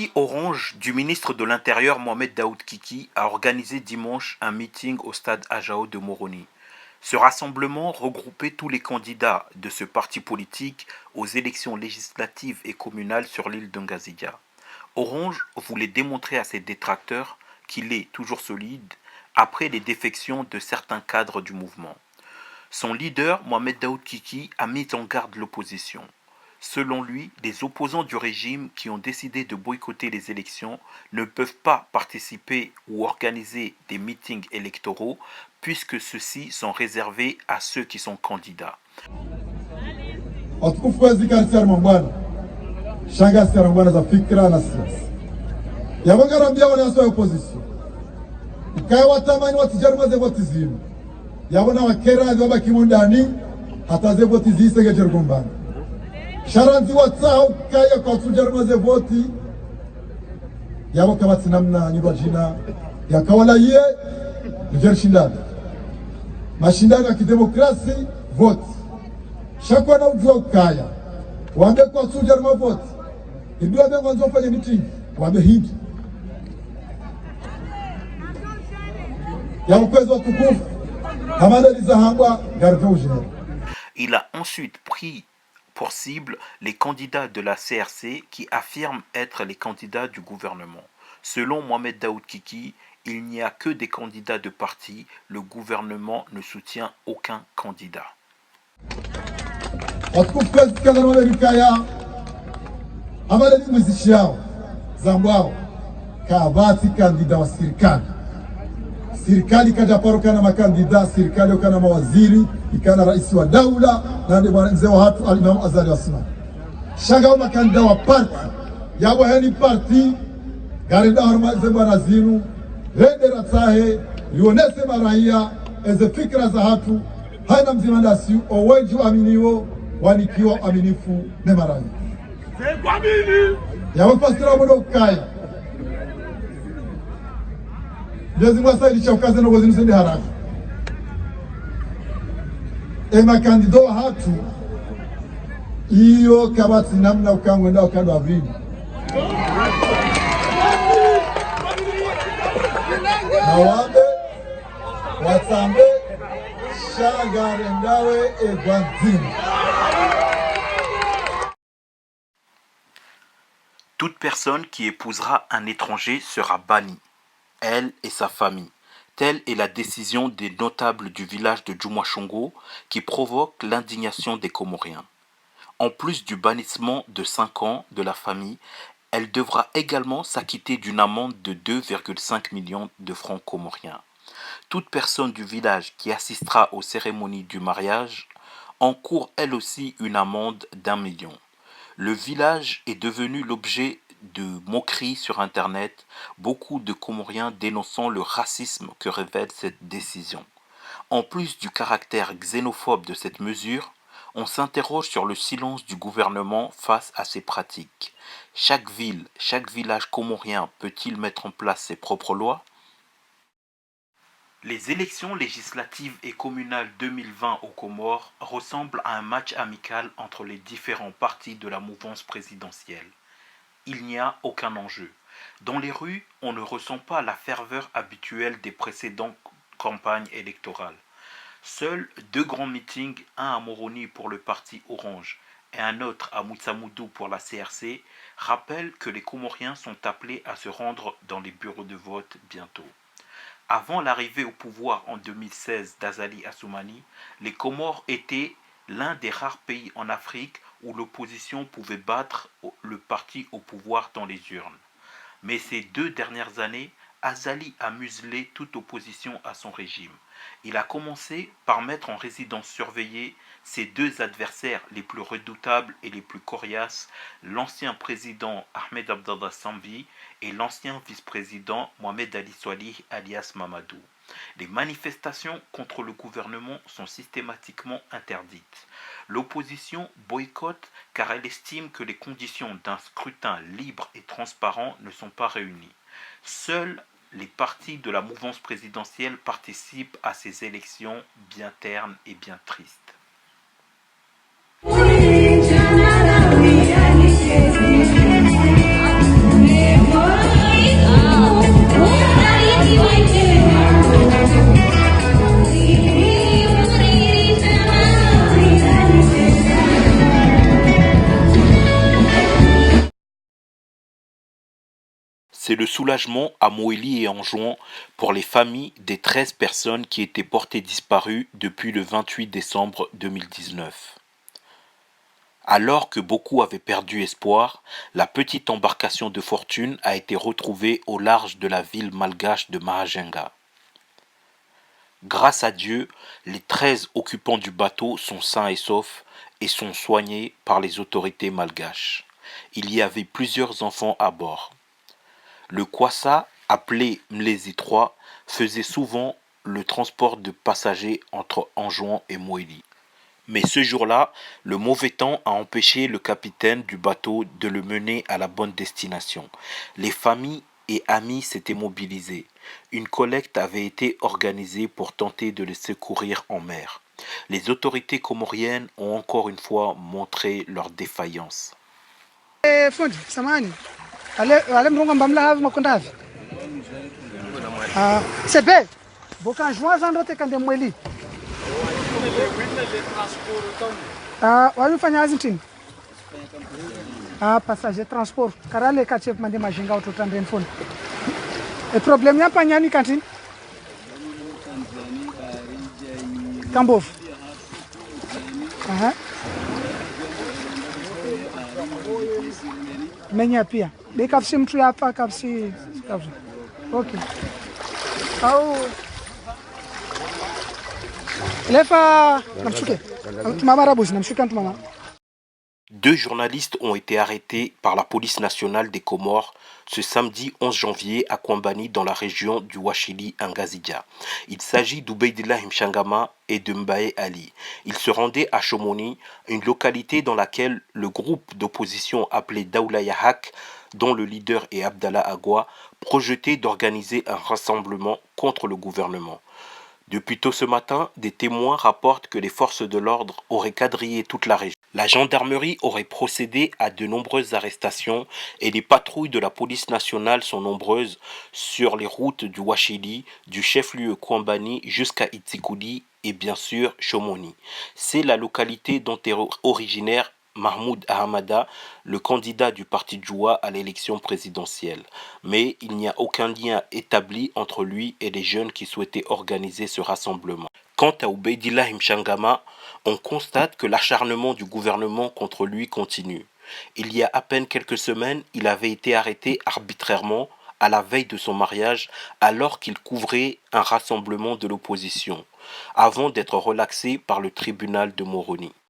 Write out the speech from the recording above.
parti Orange du ministre de l'Intérieur Mohamed Daoud Kiki a organisé dimanche un meeting au stade Ajao de Moroni. Ce rassemblement regroupait tous les candidats de ce parti politique aux élections législatives et communales sur l'île d'Ngazidia. Orange voulait démontrer à ses détracteurs qu'il est toujours solide après les défections de certains cadres du mouvement. Son leader, Mohamed Daoud Kiki, a mis en garde l'opposition. Selon lui, les opposants du régime qui ont décidé de boycotter les élections ne peuvent pas participer ou organiser des meetings électoraux puisque ceux-ci sont réservés à ceux qui sont candidats. Sharanzi watsao kaya kwa tujarmaze voti yabo kabatsi namna nyirwa jina yakawala ye mjershindana mashindano ya kidemokrasi voti shakwa na ujua ukaya wambe kwa tujarma voti ibila be mwanzo fanya meeting wambe hindi yabo kwezo tukufu hamada lizahangwa garve ujina. Il a ensuite pris pour cible les candidats de la CRC qui affirment être les candidats du gouvernement. Selon Mohamed Daoud Kiki, il n'y a que des candidats de parti, le gouvernement ne soutient aucun candidat. Serikali kajaparuka na makandida, serikali kana mawaziri, ikana rais wa daula na mzee wa hatu Al-Imam Azali Wasman. Shanga makandida wa parti, yabo heni parti, garida harma zema nazinu, rende ratahe, lionese maraia, eze fikra za hatu, haina mzimandasi, owenju aminiwo, wanikiwa aminifu ne maraia. Yabo pasira mwono ukaya. Lazima sasa ilichokaza na waziri sende haraka. Makandido hatu iyo kabati namna ukangwenda ukando avidi. Na wabe watambe shagare ndawe egwantini. Toute personne qui épousera un étranger sera bannie, elle et sa famille. Telle est la décision des notables du village de Djoumouachongo qui provoque l'indignation des Comoriens. En plus du bannissement de 5 ans de la famille, elle devra également s'acquitter d'une amende de 2,5 millions de francs comoriens. Toute personne du village qui assistera aux cérémonies du mariage encourt elle aussi une amende d'1 million. Le village est devenu l'objet de moqueries sur Internet, beaucoup de Comoriens dénonçant le racisme que révèle cette décision. En plus du caractère xénophobe de cette mesure, on s'interroge sur le silence du gouvernement face à ces pratiques. Chaque ville, chaque village comorien peut-il mettre en place ses propres lois ? Les élections législatives et communales 2020 aux Comores ressemblent à un match amical entre les différents partis de la mouvance présidentielle. Il n'y a aucun enjeu. Dans les rues, on ne ressent pas la ferveur habituelle des précédentes campagnes électorales. Seuls 2 grands meetings, un à Moroni pour le parti Orange et un autre à Moutsamoudou pour la CRC, rappellent que les Comoriens sont appelés à se rendre dans les bureaux de vote bientôt. Avant l'arrivée au pouvoir en 2016 d'Azali Assoumani, les Comores étaient l'un des rares pays en Afrique où l'opposition pouvait battre le parti au pouvoir dans les urnes. Mais ces 2 dernières années, Azali a muselé toute opposition à son régime. Il a commencé par mettre en résidence surveillée ses 2 adversaires les plus redoutables et les plus coriaces, l'ancien président Ahmed Abdallah Sambi et l'ancien vice-président Mohamed Ali Swalih alias Mamadou. Les manifestations contre le gouvernement sont systématiquement interdites. L'opposition boycotte car elle estime que les conditions d'un scrutin libre et transparent ne sont pas réunies. Seuls les partis de la mouvance présidentielle participent à ces élections bien ternes et bien tristes. C'est le soulagement à Moélie et Anjouan pour les familles des 13 personnes qui étaient portées disparues depuis le 28 décembre 2019. Alors que beaucoup avaient perdu espoir, la petite embarcation de fortune a été retrouvée au large de la ville malgache de Mahajenga. Grâce à Dieu, les 13 occupants du bateau sont sains et saufs et sont soignés par les autorités malgaches. Il y avait plusieurs enfants à bord. Le Kwassa, appelé Mlezi 3, faisait souvent le transport de passagers entre Anjouan et Moélie. Mais ce jour-là, le mauvais temps a empêché le capitaine du bateau de le mener à la bonne destination. Les familles et amis s'étaient mobilisés. Une collecte avait été organisée pour tenter de les secourir en mer. Les autorités comoriennes ont encore une fois montré leur défaillance. Fundi, samahani. Ale mrongo mbamla havi makonda havi. Sebe. Boka joa zandote kande mweli. Wafanya azi ntini? Passager transport. Karale ka chef mande majinga utotandeni fundi. E problem yapa nyani kantini? Kambovu. Menya pia. Be kafsi mtu hapa kafsi. Okay. Au Lefa namshuke. Tumama rabuzi namshuka tumama. 2 journalistes ont été arrêtés par la police nationale des Comores ce samedi 11 janvier à Kwambani dans la région du Wachili Ngazidja. Il s'agit d'Oubeidillah Mchangama et de Mbaye Ali. Ils se rendaient à Chomoni, une localité dans laquelle le groupe d'opposition appelé Daoula Yahak, dont le leader est Abdallah Agwa, projetait d'organiser un rassemblement contre le gouvernement. Depuis tôt ce matin, des témoins rapportent que les forces de l'ordre auraient quadrillé toute la région. La gendarmerie aurait procédé à de nombreuses arrestations et les patrouilles de la police nationale sont nombreuses sur les routes du Wachili, du chef-lieu Kwambani jusqu'à Itsikudi et bien sûr Chomoni. C'est la localité dont est originaire Mahmoud Ahamada, le candidat du parti Djoua à l'élection présidentielle. Mais il n'y a aucun lien établi entre lui et les jeunes qui souhaitaient organiser ce rassemblement. Quant à Oubeidillah Mchangama, on constate que l'acharnement du gouvernement contre lui continue. Il y a à peine quelques semaines, il avait été arrêté arbitrairement à la veille de son mariage alors qu'il couvrait un rassemblement de l'opposition, avant d'être relaxé par le tribunal de Moroni.